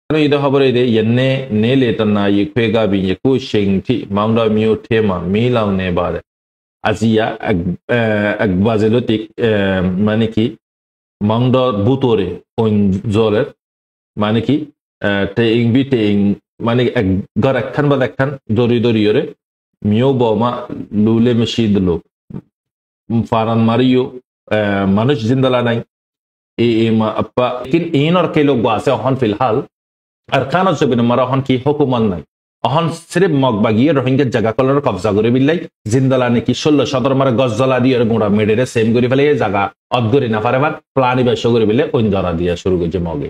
ida habare de yenne ne le tan na yi khwe ga bi ku shing thi mang do myo the ma mi law ne ba de azia ak bazelotik মানে কি mang do butore on zoler মানে কি te ing bi te ing মানে এক gar ekhan ba ekhan dori dori yore myo bo ma lule meshid lo faran mario manush zindala নাই ए ma appa लेकिन इन और के लोग वासे हन फिलहाल अरकान से बिन मरा हन की हुकुमत নাই অহন সিরিফ মগবাগিয়ে রোহিঙ্গা জায়গা কলর কবজা করে বিলাই জিন্দালা নাকি 16 সদর মারে গজলা দিয়ে গোড়া মেডেরে সেম করে ফেলে জায়গা অদগরি না পারে প্লানি বেশ করে বিলে ওই ধরা দিয়া শুরু করছে মগে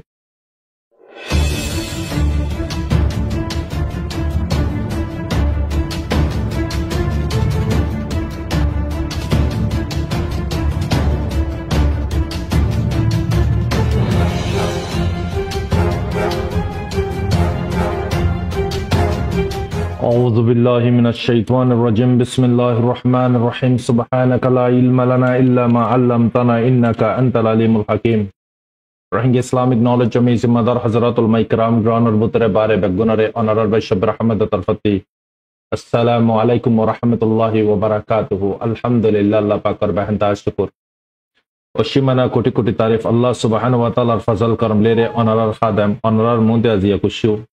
أعوذ بالله من الشيطان الرجيم بسم الله الرحمن الرحيم سبحانك لا علم لنا إلا ما علمتنا إنك أنت العليم الحكيم Rohingya Islamic Knowledge Amazing Mother Hazratul Maikram Groner Butre Bare Begunare Honorar Bishop Rahmat Tarfati Assalamu alaikum wa rahmatullahi wa barakatuhu Alhamdulillah Allah Pakar Bahanta Shukur Oshimana Koti Koti Tarif Allah Subhanahu wa Ta'ala Fazal Karam Lere Honorar Khadam Honorar Munde Azia Kushu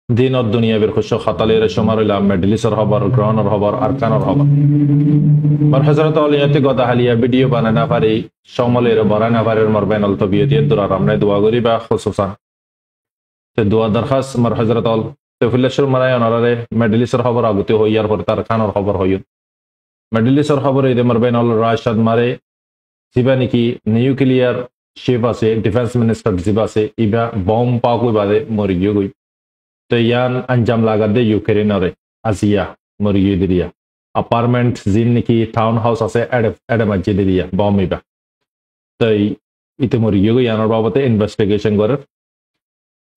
दिन और दुनिया बिर खुश खतले रशमर मेडलिसर हबर grounder हबर अरकानर हबर मर हजरत औलियत गदा हालिया वीडियो बनाना पारी शमलेर बराना पारेर मरबेनल तबियत दुरा रामने दुआ करी बा खुसूसन ते दुआ दरखास्त मर हजरत औल ते फिलशर मराय अनरे मेडलिसर हबर आगते हो यार पर अरकानर हबर होयो मेडलिसर हबर इदे मरबेनल राशिद मारे जिबानी की न्यूक्लियर शिवा से डिफेंस मिनिस्टर जिबा से इबा बम पाको बादे मरियो गई तो यान अंजाम लगा दे यूक्रेन और आसिया मुर्गी दिरिया अपार्टमेंट जिन की टाउन हाउस आसे एड मस्जिद दिरिया बॉम्बे बा तो इते मुर्गी को यानर बाबते इन्वेस्टिगेशन करे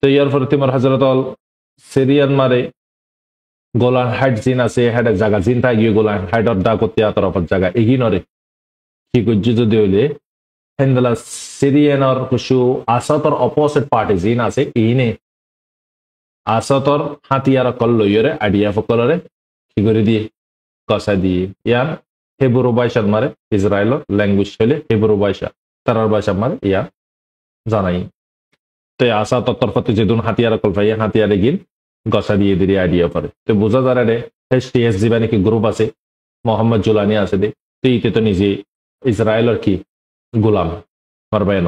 तो यार फरती मर हजरत अल सीरियन मारे गोलान हाइट जिन आसे हेड जगह जिन था ये गोलान हाइट और दाकोतिया तरफ जगह एगी नरे की कुछ जो देले हेंदला सीरियन और कुछ आसा तर अपोजिट पार्टी जिन आसे इने आसतर हाथियार कल लइरे आइडिया फकलरे কি করে দিয়ে কসা দিয়ে ইয়ান হেব্রু ভাষা মারে ইসরায়েলের ল্যাঙ্গুয়েজ হলে হেব্রু ভাষা তারার ভাষা মারে ইয়া জানাই তো আসা তরফতে যেদিন হাতিয়ার কল পাই হাতিয়ারে গিন গসা দিয়ে দিয়ে আইডিয়া করে তো বোঝা যায় রে এসটিএস জীবানি কি গ্রুপ আছে মোহাম্মদ জুলানি আছে দে তো ইতে তো নিজে ইসরায়েলের কি গোলাম মারবায়ন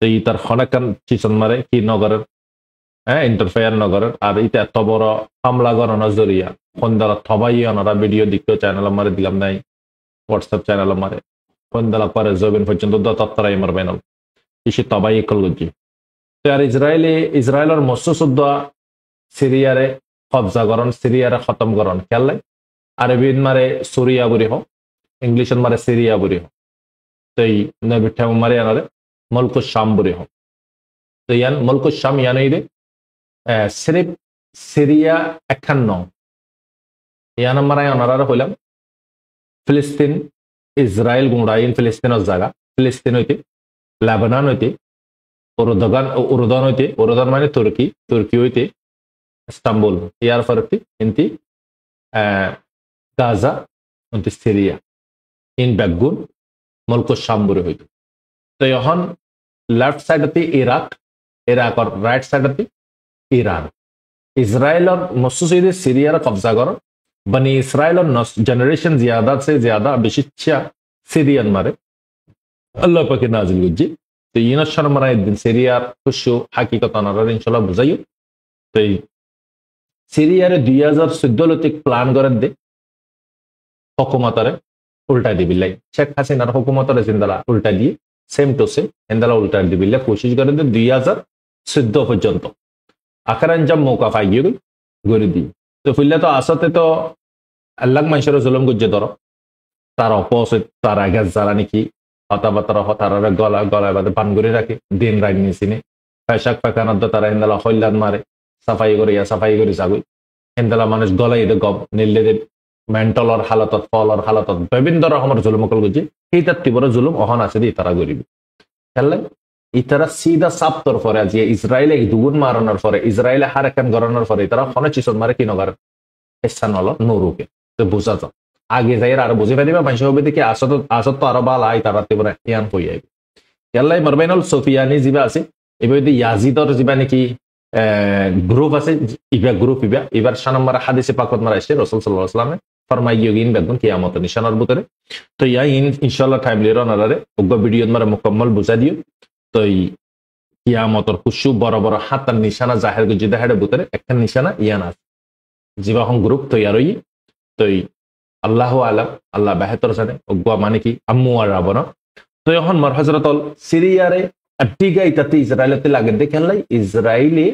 তো ই তার খনাকান চিসন মারে কি নগরের इंटरफेयर नगर और इतना एत बड़ हमला कराना जरिया खनदाला थबाई अनारा वीडियो दिखो चैनल मारे दिलाम नाई व्हाट्सएप चैनल मारे खनदाला पर जबिन पर्यন্ত दत्तराई मारबेनल इसी तबाई कल गुजी तो यार इजराइलर मस्सुद्ध सिरियारे कब्जा करन सिरियारे खत्म करन खेल अरबिन मारे सूरिया बुरी हो इंग्लिश मारे सिरिया बुरी हो तो नबिठा मारे अनारे मुल्क शाम बुरी हो तो यान मुल्क शाम यानी दे सिर्फ सीरिया एखान यान माराय अनारा हইলাম फिलिस्तीन इजराइल गुंडाइन फिलिस्तीन जगह फिलिस्तीन হইতে लेबानन হইতে उर्दन হইতে उर्दन माने तुर्की तुर्की হইতে इस्तांबुल यार फरती इंती गाजा इंती सीरिया इन बैगुन मुल्क शाम बुरे হইতো तो यहन लेफ्ट साइड তে इराक और राइट साइड তে ईरान इजराइल और मसूद सीरिया कब्जा कर बनी इसराइल और जनरेशन ज्यादा से ज्यादा बेशिच्छा सीरियन मारे अल्लाह पाके नाजिल गुज्जी तो इन शर्मरा दिन सीरिया खुशो हकीकत अनार इंशाल्लाह बुझाइयो तो सीरिया रे 2014 लतिक प्लान कर दे हुकूमत रे उल्टा दी बिल्लाई शेख हसीना हुकूमत रे जिंदला उल्टा दिए सेम टू सेम इंदला उल्टा दी बिल्लाई कोशिश कर दे 2014 पर्यंत आखिरान जब मौका पाई गरी दी तो फिर तो आसते तो अल्लाह मानसर जुलम गुज्जे धरो तार अपोजिट तार आगे जारा निकी हता बातर तारा गला गला बादे पान गरी राखे दिन रात निसिने फैशाक फैकानद तारा हिंदला हल्लाद मारे सफाई करी जागुई हिंदला मानुष गला इदे गब निल्ले दे मेंटल और हालतत फल और हालतत विभिन्न रकमेर जुलुम कल गुज्जे ही तीव्र जुलुम अहन आछे दी तारा गरीब खेलले ইতারা সিধা সাপ্তর পরে যে ইসরায়েলে দুগুণ মারানোর পরে ইসরায়েলে হার এখান গড়ানোর পরে তারা খনে চিসন মারে কি নগর স্থান হলো নরুকে তো বোঝা যায় আগে যাই আর বুঝে ফেলিবা মানুষ হবে দেখি আসত আসত তো আরো বালা আই তারা তেমন ইয়ান হয়ে যাবে কেল্লাই মারবাইনল সোফিয়ানি যিবা আছে এবার ইয়াজিদর যিবা নাকি গ্রুপ আছে ইবা গ্রুপ ইবা এবার সানাম্মার হাদিসে পাকত মারা আসছে রসুল সাল্লাল্লাহু আলাইহি ওয়াসাল্লামে ফরমাই গিয়ে বেদন কিয়ামত নিশানার ভিতরে তো ইয়া ইনশাআল্লাহ টাইম লিরো নারে উগ্র ভিডিও মারা মুকম্মল বুঝা দিও তো কিয়ামতর কুসু বড় বড় হাতার নিশানা জাহের গুজি দেহাড়ের ভিতরে একটা নিশানা ইয়ান আছে জিবাহন গ্রুপ তৈয়ারই তো আল্লাহ আলাম আল্লাহ বেহতর জানে উগ্র মানে কি আম্মু আর রাবণ তো এখন মর হজরতল সিরিয়ারে আটিগা ইতাতে ইসরায়েলতে লাগে দেখেনলাই ইসরায়েলে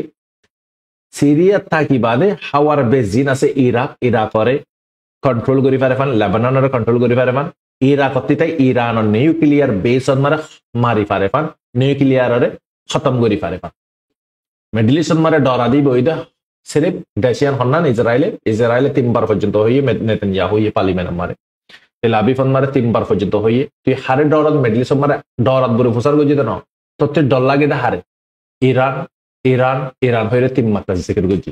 সিরিয়া থাকি বাদে হাওয়ার বেজিন আছে ইরাকরে কন্ট্রোল করি পারে ফান লেবাননের কন্ট্রোল করি পারে ফান ইরাকতে তাই ইরানের নিউক্লিয়ার বেস মারি পারে ফান নিউক্লিয়ারে খতম করি পারে ফান মিডল ইস্ট মারে ডরা দিব ওইটা সিরিফ দেশিয়ান হন্নান ইসরায়েলে 3 বার পর্যন্ত হইয়ে নেতানিয়াহু হইয়ে পার্লিমেন্ট মারে তেল আবিফন মারে 3 বার পর্যন্ত হইয়ে তুই হারে ডরাত মিডল ইস্ট মারে ডরাত বলে ফুসার গজি দেন তোর ডর লাগে দে হারে ইরান ইরান ইরান হইলে 3 মাত্রা জিকির গজি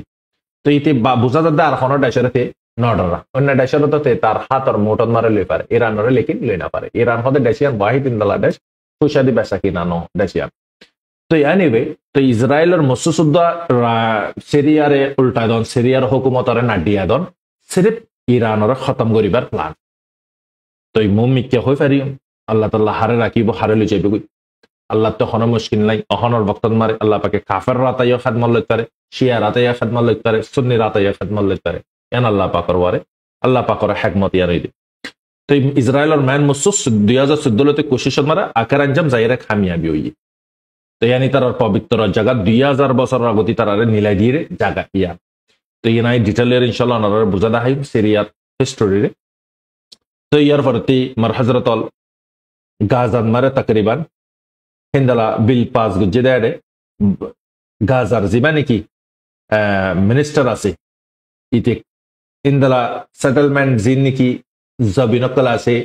তো ইতে বুঝা যাতে আর কোনো দেশেরতে নডরা অন্য দেশেরতে তার হাতর মোটন মারে লই পারে ইরানরে লেকিন লই না পারে ইরান হতে দেশিয়ান ওয়াহিদ ইনদালা দেশ ফুসাদি বেসা কিনা নো দেশিয়ান তো এনিওয়ে তো ইসরায়েলের মসুসুদ্দা সিরিয়ারে উল্টা দন সিরিয়ার হুকুমতরে নাডিয়া দন সিরিফ ইরানরে খতম করিবার প্ল্যান তো মুমিকে হই পারি আল্লাহ তাআলা হারে রাখিব হারে লই যাইব আল্লাহ তো কোনো মুশকিল নাই অহনর বক্তন মারে আল্লাহ পাকে কাফের রাতাইয়া খাদমত লইতে পারে শিয়া রাতাইয়া খাদমত লইতে পারে সুন্নি রাতাইয়া খাদমত লইতে পারে এন আল্লাহ পাকর ওয়ারে আল্লাহ পাকর হিকমত ইয়ারই দি তো ইসরায়েলের ম্যান মুসুস 2014 তে কোশিশ মারা আকার আঞ্জাম যাইরা কামিয়াবি হই তো ইয়ানি তার পবিত্র জায়গা 2000 বছর আগতি তারারে নিলাই দিয়ে জায়গা ইয়া তো ইয়ানাই ডিটেইলের ইনশাআল্লাহ নরর বুঝা দেখাই সিরিয়ার হিস্টোরি রে তো ইয়ার পরতি মার হযরতল গাজান মারে তাকরিবান হিন্দালা বিল পাস গুজে দেয় গাজার জিবানি কি মিনিস্টার আছে ইতে হিন্দালা সেটেলমেন্ট জিন নাকি জবিনকল আছে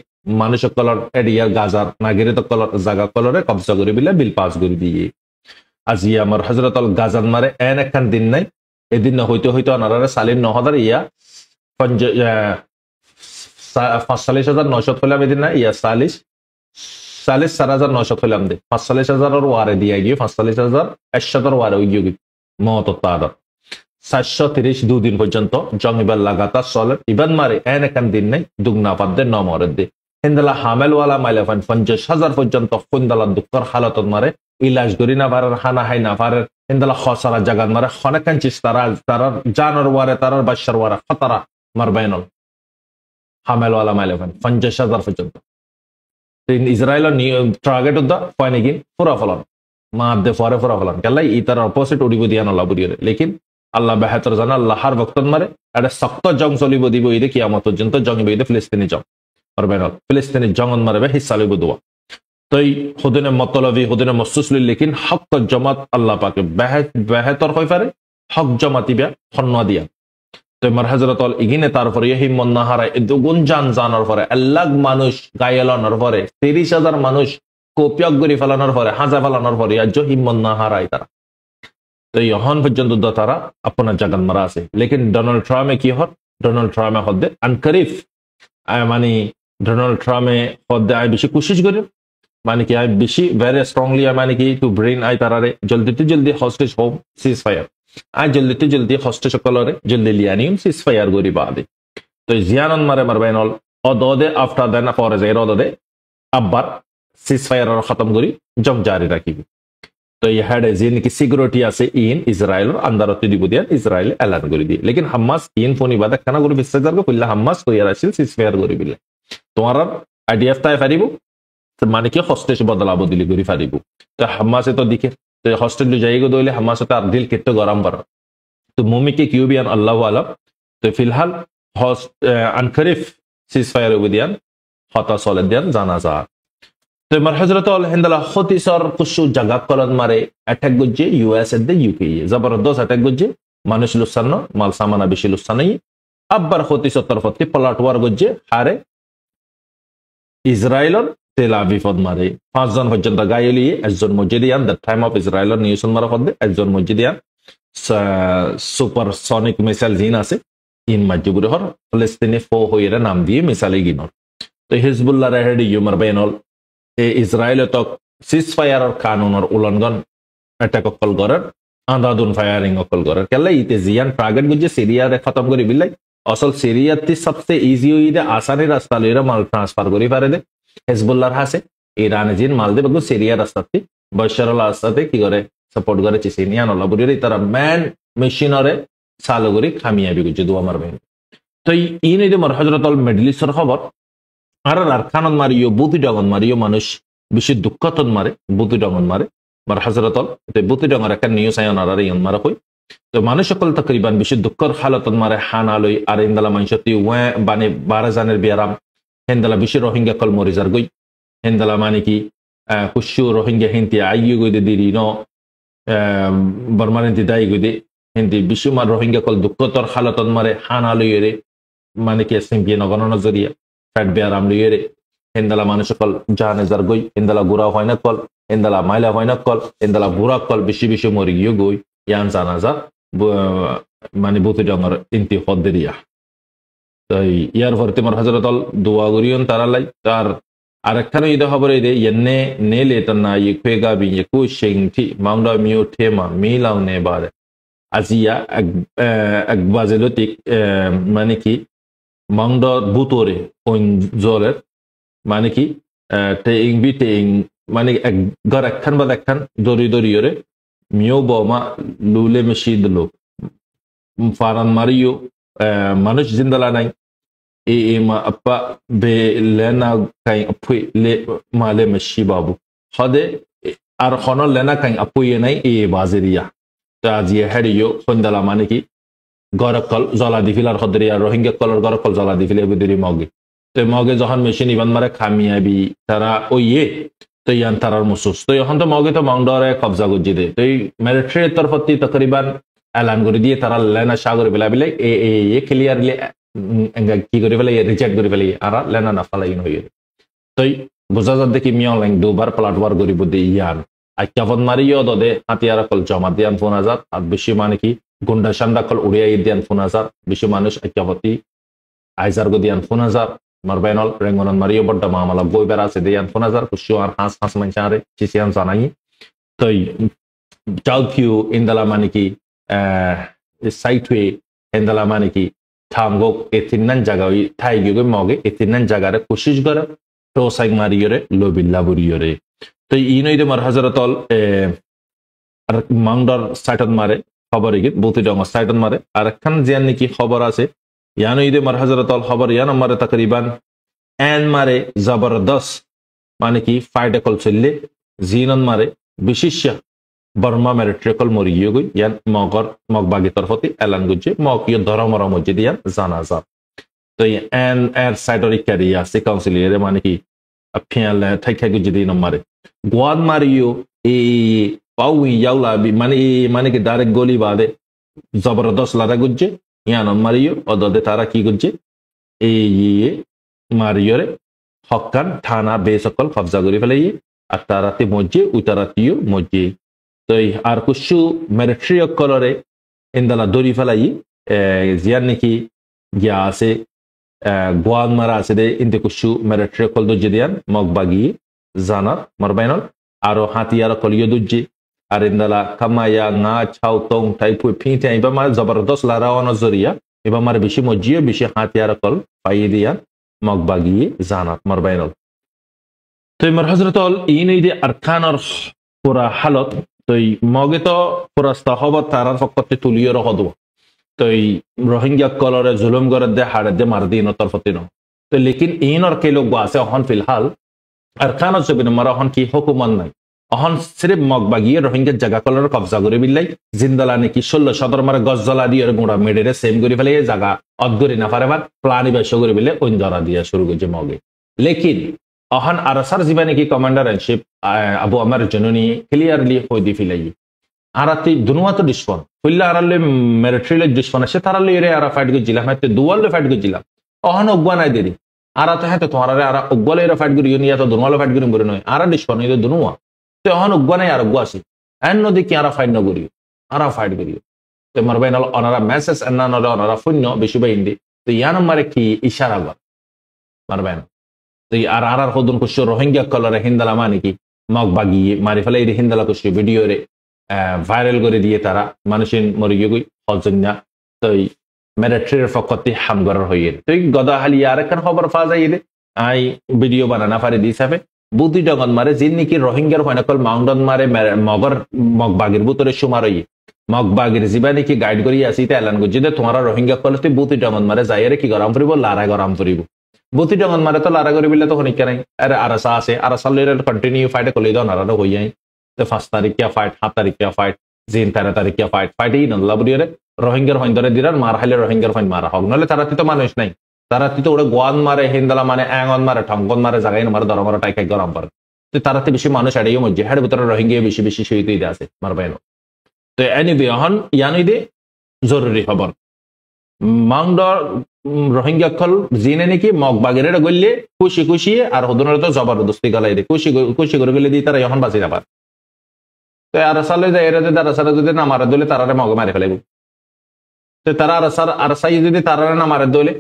মানুষ কলর এরিয়া গাজার নাগরিক কলর জায়গা কলরে কবজা করে বিলে বিল পাস করে দিয়ে আজি আমার হযরতল গাজান মারে এন একখান দিন নাই এদিন না হইতে হইতে অনারে সালিন 9000 ইয়া 45,900 ফেলাম এদিন না ইয়া 44,900 ফেলাম দে 45,000 ওয়ারে দিয়ে গিয়ে 45,100 ওয়ারে ওই গিয়ে মত তার 730 দুদিন পর্যন্ত জঙ্গিবাল লাগাতার চলে ইবান মারে এন একখান দিন নাই দুগনা পাদ্দে নমরে দে হিন্দালা হামেলওয়ালা মাইলাফান 50,000 পর্যন্ত কুন্দালা দুঃখর হালতত মারে ইলাজ করি না পারে হানা হাই না পারে হিন্দালা খসারা জাগাত মারে খনেকান চিস তারা জানর ওয়ারে তারার বাদশার ওয়ারে খতরা মারবাইনল হামেলওয়ালা মাইলাফান 50,000 পর্যন্ত ইসরায়েলের টার্গেট উদ্দা পয়নিগি পুরা ফলন মাদ্দে ফরে পুরা ফলন কেলাই ই তার অপোজিট উড়িব দিয়া নলা বুড়িয়ে লেকিন আল্লাহ বেহতর জানা আল্লাহ হার বক্তন মারে একটা শক্ত জং চলিব দিব ইদে কিয়ামত পর্যন্ত জং ইবে ফিলিস্তিনি জং মারবেনল ফিলিস্তিনি জঙ্গন মারবে হিস্সা লইব দোয়া তই হুদিনে মতলবি হুদিনে মসুসলি লেকিন হক জমাত আল্লাহ পাকে বেহতর হই পারে হক জমাতিবা খন্না দিয়া তো মার হযরতল ইগিনে তারপরে হিম্মত না হারায় দুগুণ জানার পরে আল্লাহ মানুষ গায়েলানোর পরে 30,000 মানুষ কোপিয়ক গরি ফেলানোর পরে হাজা ফেলানোর পরে আজ হিম্মত না হারায় তারা তো এখন পর্যন্ত তারা আপনার জাগান মারা আছে লেকিন ডোনাল্ড ট্রাম্পে কি হত ডোনাল্ড ট্রাম্পে হদ্দে আনকারিফ মানে ডোনাল্ড ট্রাম্পে হদ্দে আই বেশি কোশিশ করি মানে কি আই বেশি ভেরি স্ট্রংলি মানে কি টু ব্রেন আই তারারে জলদি hostage home seize fire I জলদি হস্টেজ সকলরে জলদি লিয়ানিম সিজ ফায়ার গরি বাদে তো জিয়ানন মারে মারবাইনল অদদে আফটার দেন ফরে যাই অদদে আব্বার সিজ ফায়ার খতম করি জং জারি রাখিবি তো এই হেডে যে নাকি সিকিউরিটি আছে ইন ইসরায়েলের আন্দারতে দিব দিয়া ইসরায়েল এলান করে দিয়ে লেকিন হামাস ইন ফোনি বাদা কানা করে বিশ্বাস করলে হামাস তৈয়ার আছিল সিজফায়ার করে বিলে তোমার আইডিএফ তাই পারিব মানে কি হস্টেজ বদলাব দিলি করে পারিব তো হামাসে তো দিকে তো হস্টেজ যাইগো দইলে হামাসে তো আর দিল কেটে গরম বার তো মুমিকে কিউ বিয়ান আল্লাহু আলাম তো ফিলহাল আনকারিফ সিজফায়ার ওবিদিয়ান হতা সলে দিয়ান জানাজা তো মার হযরত আল হিন্দালা খতিসর কুসু জাগাত কলন মারে অ্যাটাক গজ্জে ইউএস এর দে ইউকে জবরদস্ত অ্যাটাক গজ্জে মানুষ লুসান্ন মাল সামানা বেশি লুসানাই আব্বার খতিসর তরফতে পলাট ওয়ার গজ্জে হারে ইসরায়েলর তেল আবিফত মারে 5 জন পর্যন্ত গায়লিয়ে একজন মসজিদিয়ান দ্য টাইম অফ ইসরায়েলের নিউসন মারা পদে একজন মসজিদিয়ান সুপারসনিক মিসাইল জিন আছে ইন মাজ্জুগুরি হর ফিলিস্তিনি ফো হইরে নাম দিয়ে মিসাইল গিনর তো হিজবুল্লাহ রেহেডি ইউমার বেনল এ ইসরায়েল তক সিজ ফায়ারর কানুনর উলঙ্ঘন অ্যাটাক অকল করার আন্দাদুন ফায়ারিং অকল করার কেলা ইতে জিয়ান টার্গেট গুজে সিরিয়ারে খতম করি বিলাই অসল সিরিয়াতে সবচেয়ে ইজি হইদে আসানি রাস্তা লইরা মাল ট্রান্সফার করি পারে দে হেজবুল্লাহর হাসে ইরানে জিন মাল দে বগু সিরিয়া রাস্তাতে বশার আল আসাদে কি করে সাপোর্ট করে চিসিনিয়ান আল্লাহ বুড়ি তারা ম্যান মেশিনরে চালু করি খামিয়াবি গুজে দোয়া মারবে তো ইন এই মর হজরতল মিডল ইস্টর খবর আর আরখানত মারিও বুতি ডগন মারিও মানুষ বেশি দুঃখতন মারে বুতি ডগন মারে মার হজরতল বুতি ডগর একটা নিউজ আয়ন আর ইয়ন মারা কই তো মানুষ সকল তকরিবান বেশি দুঃখর হালতন মারে হান আলই আর ইন্দালা মানুষতি ওয়ে বানে 12 জানের বিয়ারাম হেন্দালা বেশি রোহিঙ্গা কল মরিজার গই হেন্দালা মানে কি কুশু রোহিঙ্গা হিন্তি আইয়ু গই দে দিরি ন বর্মানিন্তি দাই গই দে হিন্দি বেশি মার রোহিঙ্গা কল দুঃখতর হালতন মারে হান আলই রে মানে কি সিম্পি নগণ নজরিয়া ফ্যাট বিয়ারাম লইরে হেন্দালা মানুষ সকল জানে যার গই হেন্দালা গুড়া হয় না কল হেন্দালা মাইলা হয় না কল হেন্দালা বুড়া কল বেশি বেশি মরি গিয়ে গই ইয়ান জানাজা মানে বুতি ডঙর ইন্তি হদ্দেরিয়া তাই ইয়ার ভর্তি মর হজরতল দোয়া গরিয়ন তারালাই তার আরেকখানে ইদা খবর এই দে ইন্নে নেলে তন্না ইকুয়েগা বি ইকু শিংটি মাউন্ডা মিও ঠেমা মিলাও নে বারে আজিয়া এক বাজেলতিক মানে কি মাউন্ডা বুতরে ওন জলের মানে কি টেইং বি টেইং মানে এক ঘর একখান বা একখান দরি দরিয়রে মিও বমা লুলে মেশিদ লো ফারান মারিও মানুষ জিন্দালা নাই এ মা আপা বে লেনা কাই আপুই লে মালে মেশি বাবু হদে আর খন লেনা কাই আপুই নাই এ বাজেরিয়া তা আজি হেরিও সন্দালা মানে কি গরকল জলা দিফিলার হদরিয়া রোহিঙ্গা কলর গরকল জলা দিফিলে বুদিরি মগে তো মগে যখন মেশিন ইবান মারে খামিয়াবি তারা ওইয়ে তো ইয়ান তারার মুসুস তো এখন তো মগে তো মাউন্ডরে কবজা গুজি দে তো মিলিটারির তরফতি তকরিবান এলান করে দিয়ে তারা লেনা সাগরে বেলা বেলে এ ক্লিয়ারলি কি করে ফেলে রিজেক্ট করে ফেলে আর লেনা না ফালাইন হয়ে তই বোঝা যার দেখি মিয়ং দুবার প্লাটবার গরিব দি ইয়ান আইকাফত মারিও দদে হাতিয়ার কল জমা দিয়ান 5000 আর বেশি মানে কি গুন্ডা সান্ডা কল উড়িয়া দিয়ান 5000 বেশি মানুষ আইকাফতি আইজার গো দিয়ান 5000 মারবাইনল রেঙ্গনন মারিও বড্ডা মামলা বই বেড়া আছে দিয়ান 5000 কুশু আর হাঁস হাঁস মানচারে চিসিয়ান জানাই তই চাউ কিউ ইন্দালা মানে কি সাইটওয়ে ইন্দালা মানে কি থামগো এতিনন জায়গা ওই ঠাই গিয়ে মগে এতিনন জায়গারে কোশিশ করে তো সাইক মারিয়রে লোবিল্লা বুরিয়রে তো ইনইদে মার হজরতল আর মাউন্ডার সাইটন মারে খবর ইগিত বুতি ডং সাইটন মারে আর একখান জিয়ান নাকি খবর আছে ইয়ানইদে মার হজরতল খবর ইয়ান মারে তকরিবান এন মারে জবরদস্ত মানে কি ফাইট কল চললে জিনন মারে বিশিষ্য বর্মা মিলিটারিকল মরিয়ে গই ইয়ান মগর মগবাগি তরফতি এলান গুজে মকিয় ধরমর মসজিদ ইয়ান জানাজা তো এন এর সাইডর ক্যারিয়া সে কাউন্সিলিয়ার মানে কি ফিয়াল ঠাইখাই গুজে দিন মারে গোয়াদ মারিও এই পাউই ইয়াউলা মানে কি ডাইরেক্ট গলি বাদে জবরদস্ত লাদা গুজে ইয়ান মারিও অদদে তারা কি গুজে এই মারিয়রে হকান থানা বেসকল কবজা করে ফেলে আর তারাতে মসজিদ উতারাতিও মসজিদ তো আর কুশু মিলিটারি কলরে ইন্দালা দড়ি ফেলাই জিয়ার নাকি গিয়া আছে গোয়ান মারা আছে দে ইন্দে কুশু মিলিটারি কল দজ্জে দিয়ান মগবাগি জানার মারবাইনল আরো হাতিয়ার কলিও দজ্জে আর ইন্দালা কামায়া না ছাও টং টাইপু ফিতে ইবা মার জবরদস্ত লারাও নজরিয়া ইবা মার বেশি মজিয়ে বেশি হাতিয়ার কল পাই দিয়ান মগবাগি জানার মারবাইনল তো মার হযরতল ইনইদে আরকানর পুরা হালত তই মগে তো পুরাস্তা হব তারার ফকতে তুলিয়ে রহদ তই রোহিঙ্গা কলরে জুলুম করে দে হাড়ে দে মার দিন তরফতি ন তো লেকিন ইনর কে লোক আছে অহন ফিলহাল আর খানত জবিন মারা অহন কি হুকুমান নাই অহন সিরিফ মগবাগিয়ে রোহিঙ্গা জায়গা কলরে কবজা করে বিলাই জিন্দালা নাকি 16 মারে গজলা দিয়ে গুঁড়া মেডেরে সেম করে ফেলে জায়গা অদগরি না পারে প্লানি বেশ করে বিলে ওই ধরা দিয়া শুরু করছে মগে লেকিন অহন আরসার জীবনে কি কমান্ডার ইন চিফ আবু আমার জননী ক্লিয়ারলি হই দি ফিলাই আরাতি দুনুয়া তো ডিসপন ফুল্লা আরালে মিলিটারি ডিসপন আছে তারালে এরে আরা ফাইট গজিলা মাতে দুয়ালে ফাইট গজিলা অহন অগবা নাই দেরি ara to hete to ara uggole era fight guri yoni ya to dunwalo fight guri noy ara dishon ide dunwa to hon uggone ara gwasi en no diki ara fight no guri ara fight guri te marbainal onara message enna no onara funno beshi bayindi to yan mare ki ishara ba marbain to ara hodun ko rohingya kolore hindala mani ki mok bagi mari fele ide hindala ko video re viral করে দিয়ে তারা মানুষের মরে গই হজন্যা তো মিলিটারির ফকতি হামগর হইয়ে তো গদা হালি আর একখান খবর পাওয়া যায় রে আই ভিডিও বানানা পারে দিছাবে বুদ্ধি জগৎ মারে যিন নাকি রোহিঙ্গার হয়নাকল মাউন্ডন মারে মগর মগবাগের ভিতরে সুমারই মগবাগের জিবা নাকি গাইড করি আসি তে এলান গজি দে তোমারা রোহিঙ্গা কলতে বুদ্ধি জগৎ মারে যাইরে কি গরম করিব লারা গরম করিব বুদ্ধি জগৎ মারে তো লারা করিবিলে তো হনিক নাই আরে আরসা আছে আরসা লইরে কন্টিনিউ ফাইট কলি দাও নারা হই যায় the 1st tarikya fight 7 tarikya fight zin 13 tarikya fight in laburiere rohingya hoindore dirar mar hale rohingya hoin mara hog nole tarati to manush nai tarati to ore goan mare hindala mane angon mare thongon mare jagai mare doromara taike goram par to tarati beshi manush adiyo mo jehad bitore rohingya beshi shehid ide ase marbaino to anyway hon yanide জরুরি খবর মাংডর Rohingya call জিনে নাকি মগবাগের গল্লে খুশি আর হদনের তো জবরদস্তি গলাই দে খুশি করে গলে দি তারা এখন বাঁচি না পার তো আরসালে যায় এরা যদি আরসালে যদি না মারে দলে তারারে মগ মারে ফেলাইব তো তারা আরসাই যদি তারারে না মারে দলে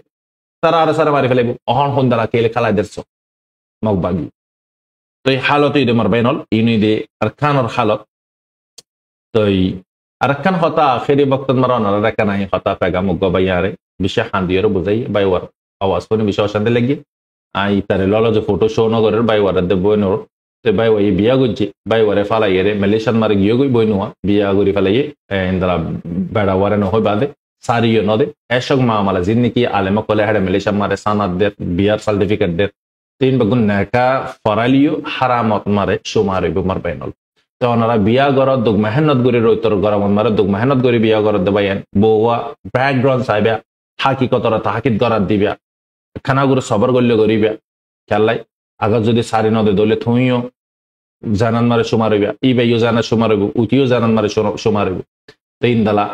তারা আরসারে মারে ফেলাইব অহন হন্দারা কেলে খেলা দেরছো মগবাগি তো এই হালত ইদে মারবাইনল ইনুইদে আরকানর হালত তো আরকান হতা আখেরি বক্তন মারা অনারা রেখা নাই হতা পেগা মুগ বাইয়ারে বিশে হান্দিয়র বুঝাই বাইওয়ার আওয়াজ কোন বিষয় অশান্তি লাগি আই তারে ললো যে ফটো শো নগরের বাইওয়ার দে বইনর te bay way biya gujji bay ware fala yere malaysian mar giyo goy boynuwa biya gori fala ye endala bada ware no hoy bade sari yo node eshog maamala jinni ki alema kole hade malaysian mare sanad de biyar certificate de tin bagun naka faraliyo haramat mare shumare bu mar bainol to onara biya gor dug mehnat gori roitor goramon mare dug mehnat gori biya gor de bayen bowa background saiba hakikotara tahkid gorar dibya khana guru sabar golle goriba challai agar যদি সারি নদে দলে থুইও জানান মারে সুমারইবা ইবাইও জানা সুমারইব উটিও জানান মারে সুমারইব তিন দালা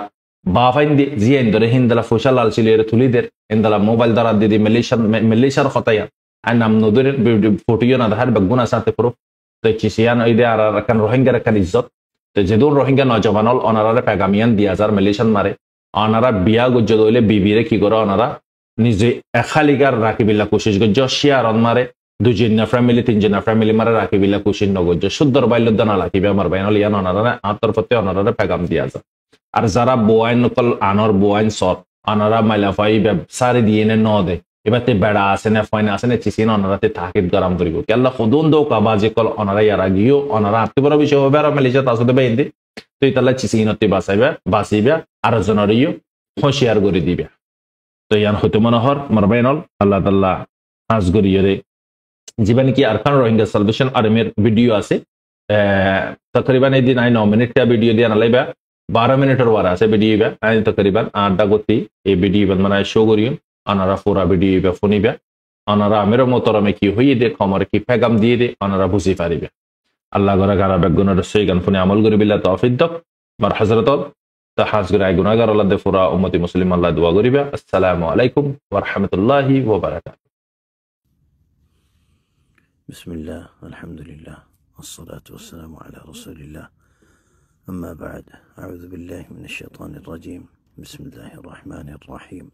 বাফাইন দি জিয়াইন ধরে হিন্দালা ফসল লাল ছিল এর তুলিদের ইন্দালা মোবাইল দ্বারা দিদি মালয়েশিয়ার খতায়া আর নাম নদুর ফটিও না ধার বেগুনা সাথে পুরো তো চিসিয়ান ইদে আর রাখান রোহিঙ্গার রাখান ইজ্জত তো যেদুর রোহিঙ্গা নজওয়ানল অনারারে পেগামিয়ান 2000 মালয়েশিয়ান মারে অনারা বিয়া গজ্জ দইলে বিবিরে কি করে অনারা নিজে এখালিগার রাখিবিল্লা কোশিশ গজ্জ শিয়ারন মারে দুজনা ফ্যামিলি তিনজনা ফ্যামিলি মারা রাখিবিলা কুশিন নগজ সুন্দর বাইলদানা রাখিবে আমার বাইনল ইয়ান অনারা আতর প্রতি অনারা পেগাম দিয়া যা আর যারা বোয়াইন নকল আনর বোয়াইন সব অনারা মাইলাফাই সারি দিয়ে ন দে এবারে বেড়া আছে না ফাইন আছে না চিসিন অনারাতে তাকিদ গরম করিব কেল্লা খুদুন দো কাবাজে কল অনারা ইয়ারা গিও অনারা আত্ম বড় বিষয় হবে আর মালয়েশিয়া তাসতে বাইন্দে তুই তালা চিসিনতে বাসাইবে আর জনরিও হুঁশিয়ার করে দিবে তো ইয়ান হতে মনোহর মারবাইনল আল্লাহ তাআলা আজ গরিয়রে জীবন কি আরকান রোহিঙ্গা সালভেশন আর্মির ভিডিও আছে তকরিবান এই দিন 9 মিনিটটা ভিডিও দিয়া নালাইবা 12 মিনিটের ওয়ার আছে ভিডিও বা তকরিবান 8টা গতি এই ভিডিও মানে শো করিও আনারা পুরা ভিডিও বা ফোনিবা আনারা আমির মোতরমে কি হই দে খমর কি পেগাম দিয়ে দে আনারা বুঝি পারিবে আল্লাহ গরা গারা বেগুনের সেই গান ফোনে আমল করি বিল্লাহ তৌফিক দক মার হযরত তা হাজ গরাই গুনাহগার আল্লাহ দে পুরা উম্মতি মুসলিম আল্লাহ দোয়া করিবা আসসালামু আলাইকুম ওয়া রাহমাতুল্লাহি ওয়া বারাকাতুহু بسم الله والحمد لله والصلاة والسلام على رسول الله أما بعد أعوذ بالله من الشيطان الرجيم بسم الله الرحمن الرحيم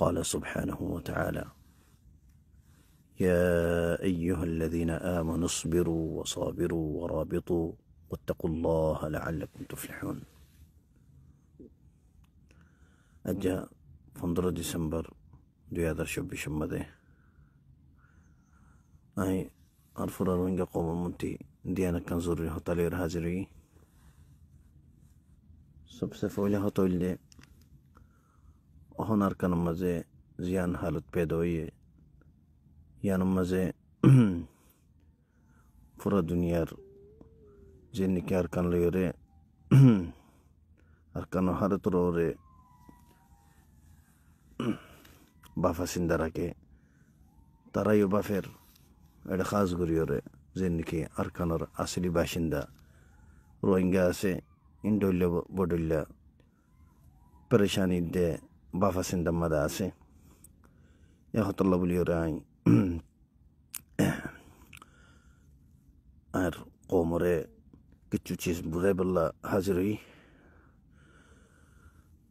قال سبحانه وتعالى يا أيها الذين آمنوا اصبروا وصابروا ورابطوا واتقوا الله لعلكم تفلحون أجا 15 ديسمبر 2024 مده أي أرفر روينجا قوم منتي ديانا كان زوري هطالير هاجري सबसे पहले हतोइले অহনার কান মাঝে জিয়ান হালত পেদ হইয়ে ইয়ান মাঝে পুরা দুনিয়ার যে নিকে আর কান লইরে আর কান হারতর ওরে বাফা সিন্দারাকে তারাইও বাফের এটা খাস করিওরে যে নিকে আর কানর আসলি বাসিন্দা রোহিঙ্গা আছে ইন্ডোইলে বডইল্লা পরেশানি দে বাফা সিন্দা মাদা আছে ya hotalla buli orai আর কোমরে কিছু চিজ বুঝাই বললা হাজির হই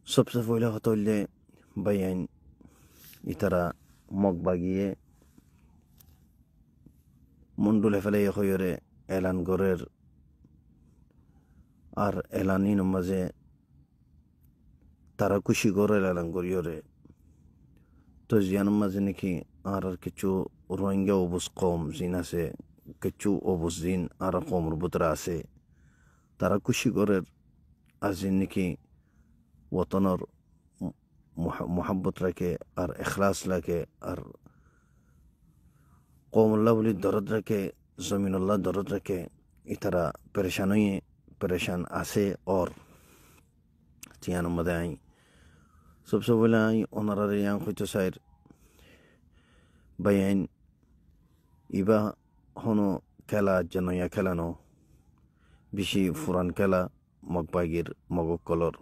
সবচেয়ে পয়লা হতো হইলে বাইন ইতারা মগ বাগিয়ে মন্ডলে ফেলে হইরে এলান গড়ের আর এলানির মাঝে তারা খুশি করে এলান করিওরে তো জিয়ানোর মাঝে নাকি আর কিছু রোহিঙ্গা অবুজ কম জিন আছে কিছু অবুজ জিন আর কমর বুতরা আছে তারা খুশি করে আর জিন নাকি ওতনর মোহাব্বত রাখে আর এখলাস রাখে আর কৌমুল্লাহ বলি দরদ রাখে জমিনুল্লাহ দরদ রাখে ইতারা পরেশান আছে और জিয়ানোর মধ্যে আই সবসে বলে আই ওনারা ইয়াং হইতো সাইর বাইন ইবা হনো খেলা যেন ইয়া খেলানো বেশি ফুরান খেলা মগবাগির মগকলর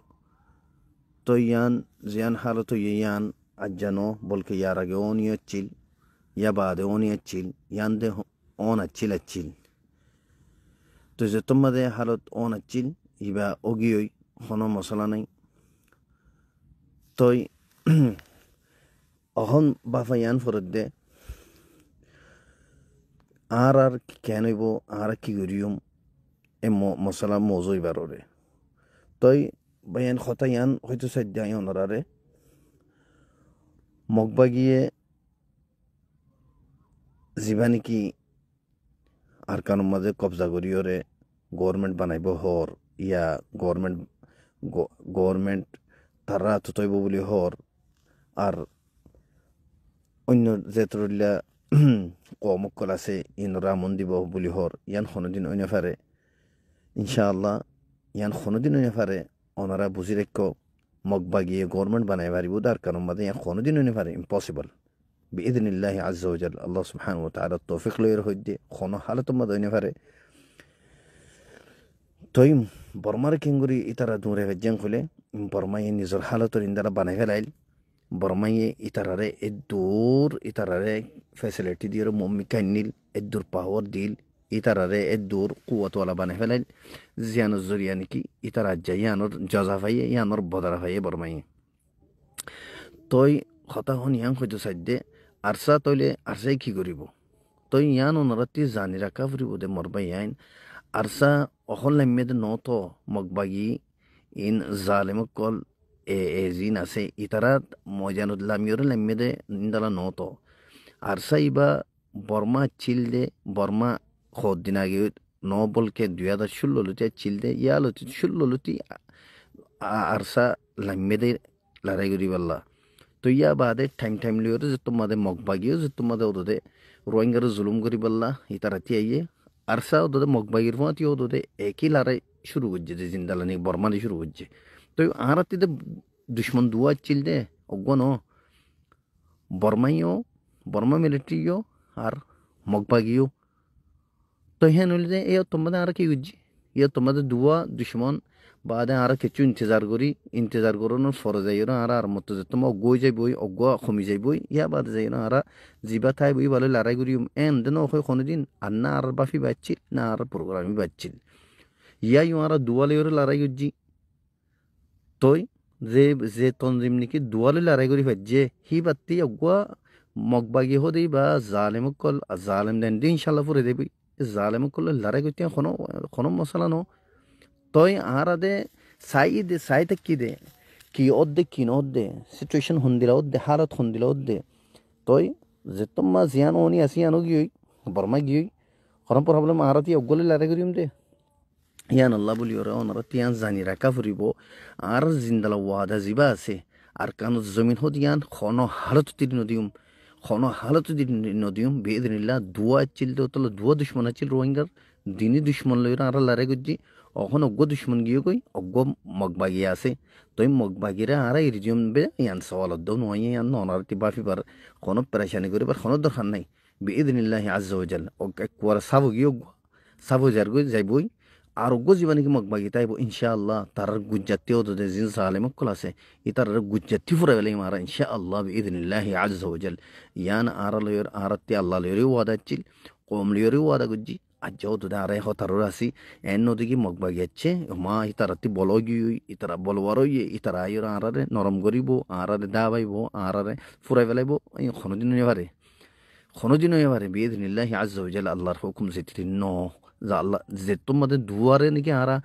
তো ইয়ান জিয়ান হালত ইয়ান আজ যেন বলকে ইয়ার আগে ও নিয়ে হচ্ছিল ইয়া বাদে ও নিয়ে হচ্ছিল ইয়ান দে অন আচ্ছিল তো যে তোমাদের হালত অন আচ্ছিল ইবা অগিয়ই কোনো মশলা নাই তই অহন বাফা ইয়ান ফরত দে আর কেন হইব আর কি করিম এ মশলা মজই বাররে তই বাইয়ান কথা ইয়ান হয়তো সাধ্য ওনারে মগবাগিয়ে যিবা নেকি আর কারোর মাঝে কবজা করিওরে গভর্নমেন্ট বানাইব হর ইয়া গভর্নমেন্ট তারা তুতইব বলি হর আর অন্য যেতরলিয়া কমকল আছে ইনরা মন দিব বলি হর ইয়ান কোনোদিন অন্য ফারে ইনশাআল্লাহ ইয়ান কোনোদিন অন্য ফারে ওনারা বুঝি রেখ মগবাগিয়ে গভর্নমেন্ট বানাই পারিব তার কারণ মাঝে ইয়ান কোনোদিন অন্য ফারে ইম্পসিবল বিইذنিল্লাহ আযজা ওয়া জাল আল্লাহ সুবহানাহু ওয়া তাআলা তৌফিক লয়ের হইতে কোন হালত মাঝে অন্য ফারে তই বর্মার কিঙ্গুরি ইতারা দূরে ভেজাং খুলে বর্মায়ে নিজের হালতর ইন্দারা বানাই ফেলাইল বর্মায়ে ইতারারে এদূর ইতারারে ফ্যাসিলিটি দিয়ে মম্মি কান্নিল এদূর পাওয়ার দিল ইতারারে এদূর কুয়াতওয়ালা বানাই ফেলাইল জিয়ানোর জরিয়া নাকি ইতারা যাই ইয়ানোর জজা ভাইয়ে ইয়ানোর বদরা ভাইয়ে বর্মায়ে তই কথা হন ইয়াং হয়তো সাইডে আরসা তৈলে আরসাই কি করিব তই ইয়ান ওনারাতি জানি রাখা ফুরিব দে মরবাই আইন আরসা অহল লাম্মেদ নত মগবাগি ইন জালেমক কল এ জিন আছে ইতারাত মজানুল্লাহ মিয়র লাম্মেদে নিন্দালা নত আরসা ইবা বর্মা চিল দে বর্মা খদ দিন আগে ন বলকে 2016 লুটি চিল দে ইয়া লুটি 16 লুটি আরসা লাম্মেদে লড়াই করি বললা তো ইয়া বাদে টাইম লিওরে যে তোমাদের মগবাগিও যে তোমাদের ওদে রোহিঙ্গার জুলুম করি বললা ইতারাতি আইয়ে আরসা ওদে মগবাগির ফাঁতি ওদে একই লড়াই শুরু করছে যে জিন্দালানি বর্মানি শুরু করছে তো আরাতিতে দুশ্মন দুয়া চিল দে অজ্ঞান বর্মা মিলিটারিও আর মগবাগিও তো হ্যাঁ নইলে যে এ তোমাদের আর কি করছে ইয়ে তোমাদের দুয়া দুশ্মন বাদে আর কিছু ইন্তজার করানোর ফরে যাই আর মতো যে তোমার অজ্ঞই যাইবই অজ্ঞ কমি যাইবই ইয়া বাদে যাই আর জিবা থাই বই ভালো লড়াই করি এন দেন ওখানে কোনোদিন আর না আর বাফি বাচ্ছিল না আর প্রোগ্রামই বাচ্ছিল ইয়া আর দুয়ালে লড়াই করছি তই যে তনজিম নাকি দুয়ালে লড়াই করি ভাজ্যে হি বাত্তি অজ্ঞ মগবাগি হদেই বা জালেমক কল জালেম দেন দি ইনশাল্লাহ ফুরে দেবই জালেমক কল লড়াই করতে কোনো মশলা ন তই আর আদে সাই থাকি দে কি অদ্দে কি নদ্দে সিচুয়েশন হন্দিলা অদ্দে হালত হন্দিলা অদ্দে তই যে তোমা জিয়ান অনি আসি আনো গিয়ে বর্মা গিয়ে কোনো প্রবলেম আরতি অগলে লড়াই করিম দে ইয়ান আল্লাহ বলি ওরা ওনারা তিয়ান জানি রাখা ফুরিব আর জিন্দালা ওয়াদা জিবা আছে আর কানো জমিন হত ইয়ান কোনো হালত তিরি নদিউম বিইذنিল্লাহ দুয়া আচ্ছিল তো দুয়া দুশ্মন আচ্ছিল রোহিঙ্গার দিনই দুশ্মন লইরা আর লড়াই করছি অখন অজ্ঞ দুশ্মন গিয়ে কই অজ্ঞ মগবাগি আছে তই মগবাগিরা আর ইরিজিয়ম বে ইয়ান সওয়ালত দাও নয় ইয়ান ননারতি বাফি পার কোনো পেরেশানি করে পার কোনো দরকার নাই বিইذنিল্লাহ আযজা ওয়া জাল এক কোয়ার সাবো গিয়ে সাবো যার গই যাইবই আরোগ্য জীবনীকে মগবাগি তাইব ইনশাআল্লাহ তার গুজ্জাতিও তো জিন সালেমকল আছে ইতার গুজ্জাতি ফুরা গেলে মারা ইনশাআল্লাহ বিইذنিল্লাহি আযজা ওয়াজাল ইয়ান আরালয়র আরাতি আল্লাহ লয়রি ওয়াদাচ্ছিল কম লয়রি ওয়াদা গুজ্জি আজ্জাও তো আরে হতারর আসি এন নদিকে মগবাগি আছে মা ইতারাতি বলগি ইতারা বলওয়ারই ইতারা আয়র আরারে নরম করিব আরারে দাবাইব আরারে ফুরাই ফেলাইব কোনোদিন এবারে কোনোদিনও এবারে বিইذনিল্লাহি আযজা ওয়াজাল আল্লাহর হুকুম যেটি ন যা আল্লাহ যে তোমাদের দুয়ারে নাকি আরা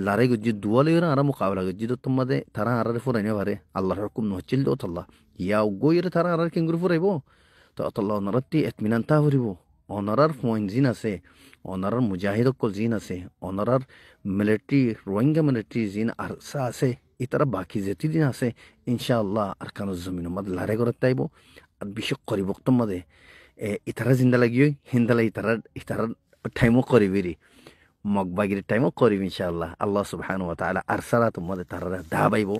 লারে গুজি দুয়ালে আরা মোকাবেলা গুজি তো তোমাদের তারা আরারে ফুরাইনে পারে আল্লাহর হুকুম নহচ্ছিল তো আল্লাহ ইয়া গইরে তারা আরার কেঙ্গুর ফুরাইব তো আল্লাহ ওনারাতি এতমিনান তা ফুরিব ওনারার ফয়েন জিন আছে ওনারার মুজাহিদ কল জিন আছে ওনারার মিলিটারি রোহিঙ্গা মিলিটারি জিন আরসা আছে ইতারা বাকি যেতি দিন আছে ইনশাআল্লাহ আর কানো জমিন মধ্যে লারে করে তাইব আর বিশেষ করিব তোমাদের ইতারা জিন্দা লাগিও হিন্দালা ইতারা টাইমও করিবিরি মগবাগির টাইমও করিব ইনশাআল্লাহ আল্লাহ সুবহানাহু ওয়া তাআলা আরসালা তোমাদের তারা দাবাইব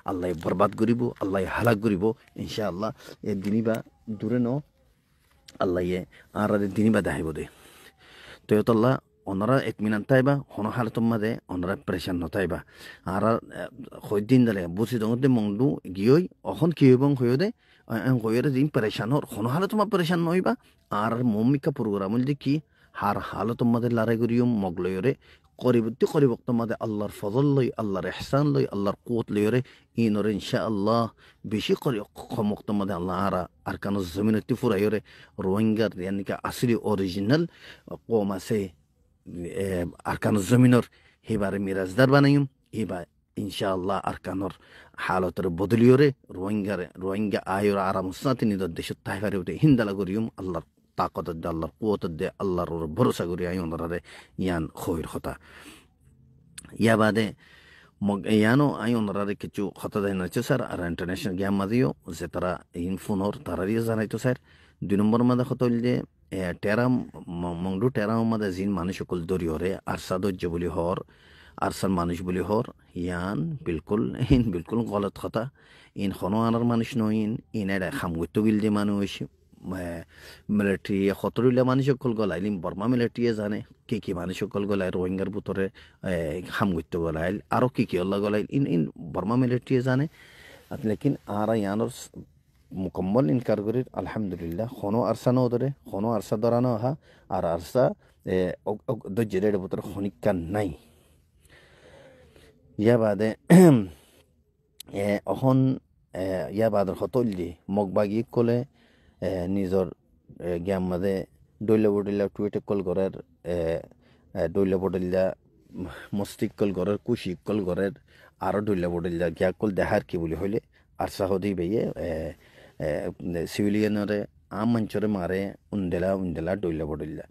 আল্লাহ বরবাদ করিব আল্লাহ হালাক করিব ইনশাআল্লাহ এ দিনিবা দূরে ন আল্লাহ আর দিনিবা দাহিব দে তো আল্লাহ ওনারা এতমিনান তাইবা হনো হাল তোমাদে ওনারা প্রেশান নতাইবা আর হইদিন দালে বুঝি দঙতে মংদু গিয়ই অখন কি হইবং হইও দে হইরে দিন প্রেশান হর হনো হাল তোমা প্রেশান নইবা আর মমিকা প্রোগ্রাম দি কি হার হাল তোমাদের লড়াই করিয়ম মগলয়রে করিবতি করিবক তোমাদের আল্লাহর ফজল লই আল্লাহর ইহসান লই আল্লাহর কুওত লইরে ইনরে ইনশাআল্লাহ বেশি করি খমক তোমাদের আল্লাহ আর কানো জমিনতি ফুরাইরে রোহিঙ্গার ইয়ানিকা আসলি অরিজিনাল কম আছে আর কানো জমিনর হেবারে মিরাজদার বানাইম এবার ইনশাআল্লাহ আর কানোর হালতের বদলিয়রে রোহিঙ্গা আয়র আরাম সাথে নিদর দেশ তাইফারে উঠে হিন্দালা করিম আল্লাহর তাকত দে আল্লাহর কুওত দে আল্লাহর ভরসা করি আই ওনারে ইয়ান খৈর হতা ইয়া বাদে ইয়ানো আই ওনারে কিছু হতা দেয় নাচে স্যার আর ইন্টারন্যাশনাল গেম মাদিও যে তারা ইন ফোনর তারারিও জানাইতো স্যার 2 নম্বর মাদে হতল যে টেরাম মংডু টেরাম মাদে জিন মানুষ সকল দরিয়রে আরসা দজ্জ বলি হর আরসার মানুষ বলি হর ইয়ান বিলকুল গলত কথা ইন খনো আনার মানুষ নইন ইন এটা খামগুত্ত গিল যে মানুষ মিলিটারি সতরিলা মানুষ সকল গলাইলিম বর্মা মিলিটারিয়ে জানে কি মানুষ সকল গলাই রোহিঙ্গার ভিতরে খামগুত্ত গলাইল আরও কি অল্লা গলাইল ইন বর্মা মিলিটারিয়ে জানে লেকিন আর ইয়ানোর মুকম্মল ইনকার করি আলহামদুলিল্লাহ খনো আরসা ন ধরে খনো আরসা ধরানো আহা আর আরসা দজ্জের ভিতরে খনিকা নাই ইয়া বাদে অহন ইয়া বাদর হতল দি মগবাগি কলে নিজর জ্ঞান মাদে ডইলা বডইলা টুয়েটে কল করার ডইলা বডইলা মস্তিক কল করার কুশি কল করার আরও ডইলা বডইলা গিয়া কল দেখার কি বলি হইলে আর সাহদি বেয়ে সিভিলিয়ানরে আম মঞ্চরে মারে উন্দেলা ডইলা বডইলা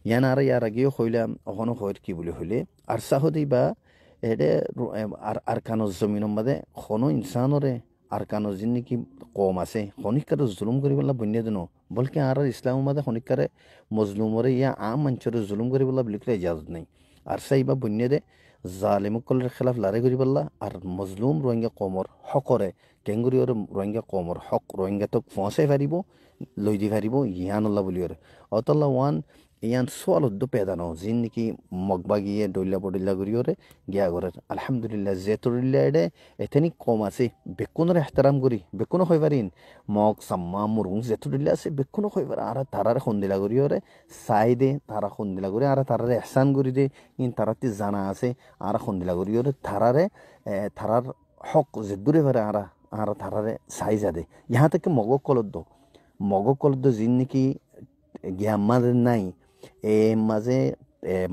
ইয়ান আর ইয়ার আগেও হইলাম অখনো হইর কি বলি হইলে আর সাহদি বা এডে আর কানো জমিনের মাদে কোনো ইনসানরে আর কানো জিনিকি কম আছে খনিকারে জুলুম করিবলা বন্য দিন বলকে আর ইসলাম মাদে খনিকারে মজলুমরে ইয়া আম মঞ্চরে জুলুম করিবলা বলিকলে ইজাজত নাই আর সাইবা বন্য দে জালিমকলের খেলাফ লড়াই করিবলা আর মজলুম রোহিঙ্গা কমর হকরে কেঙ্গুরিওর রোহিঙ্গা কমর হক রোহিঙ্গা তো ফসাই পারিব লই দি পারিব ইয়ানুল্লাহ বলিওরে অতল্লা ওয়ান ইয়ান সোয়ালদ্দ পেদানো জিন নাকি মগবাগিয়ে ডইলা বডইলা করিওরে গিয়া করে আলহামদুলিল্লাহ জেতুরিল্লা এডে এতেনি কম আছে বেকুনের এহতারাম করি বেকুনো হই পারিন মগ সাম্মা মুরুং জেতুরিল্লা আছে বেকুনো হই পারে আর তারারে খন্দিলা করিওরে চাই দে তারা খন্দিলা করি আর তারারে এহসান করি দে ইন তারাতি জানা আছে আর খন্দিলা করিওরে তারার হক জেদুরে পারে আর তারারে চাই যা দে ইহা থেকে মগ কলদ্দ জিন নাকি গিয়ামার নাই মাঝে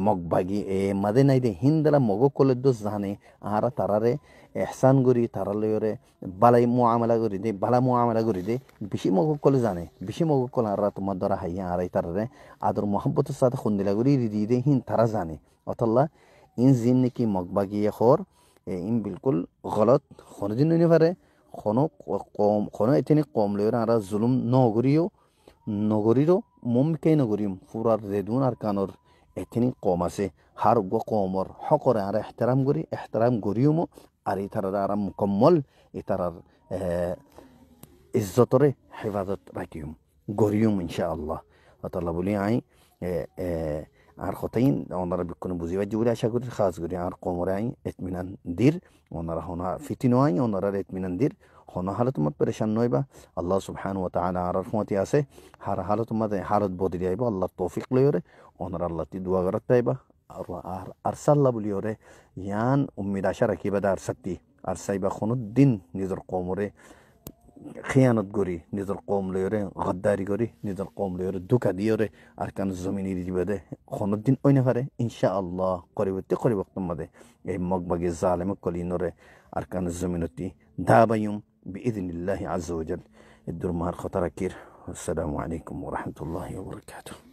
মগবাগি মাঝে নাই দে হিন্দারা মগ কলদ্দ জানে আর তারারে এহসান করি তারা লয়রে বালাই মুআমালা করি দে বালা মুআমালা করি দে বেশি মগ কলে জানে বেশি মগ কল আর তোমার দ্বারা হাইয়া আর তারারে আদর মোহাম্মতের সাথে খুন্দিলা করি দি দে হিন তারা জানে অতল্লা ইন জিন নাকি মগবাগিয়ে খর ইন বিলকুল গলত কোনোদিন নিতে পারে কোনো এতেনি কম লয়রে আর জুলুম নগরীরও মুমকে নগরীম ফুরার রেদুন আর কানর এথেনি কম আছে হার গো কমর হকরে আর এহতারাম গরিয়মো আর ইতারার আর মুকম্মল ইতারার ইজ্জতরে হেফাজত রাখিম গরিয়ম ইনশাআল্লাহ তাআলা বলি আই আর হতাইন ওনারা বিক্ষণ বুঝিবার যে বলে আশা করি খাস করি আর কোমরে আই এতমিনান দির ওনারা হনা ফিতিনো আই ওনারা এতমিনান দির হন হালত তোমার পরেশান নইবা আল্লাহ সুবহান ওয়া তাআলা আর রহমতি আছে হার হালত তোমার হালত বদলি আইবা আল্লাহ তৌফিক লইরে ওনারা আল্লাহ তি দোয়া করতে আইবা আর আরসাল্লাহ বলিওরে ইয়ান উম্মিদ আশা রাখিবা দার সত্যি আর সাইবা কোনদিন নিজের কোমরে খেয়ানত করি নিজের কম লইরে গদ্দারি করি নিজের কম লইরে দুঃখা দিয়রে আর কান জমিনি দিবে দে কোনদিন ওই না পারে ইনশা আল্লাহ করিবতে করিবক্তম মাদে এই মগবাগে জালেম কলিনরে আর কান জমিনতি দাবায়ুম বিইذنিল্লাহি আযজা ওয়া জাল ইদুর মার খতরাকির আসসালামু আলাইকুম ওয়া রাহমাতুল্লাহি ওয়া বারাকাতুহু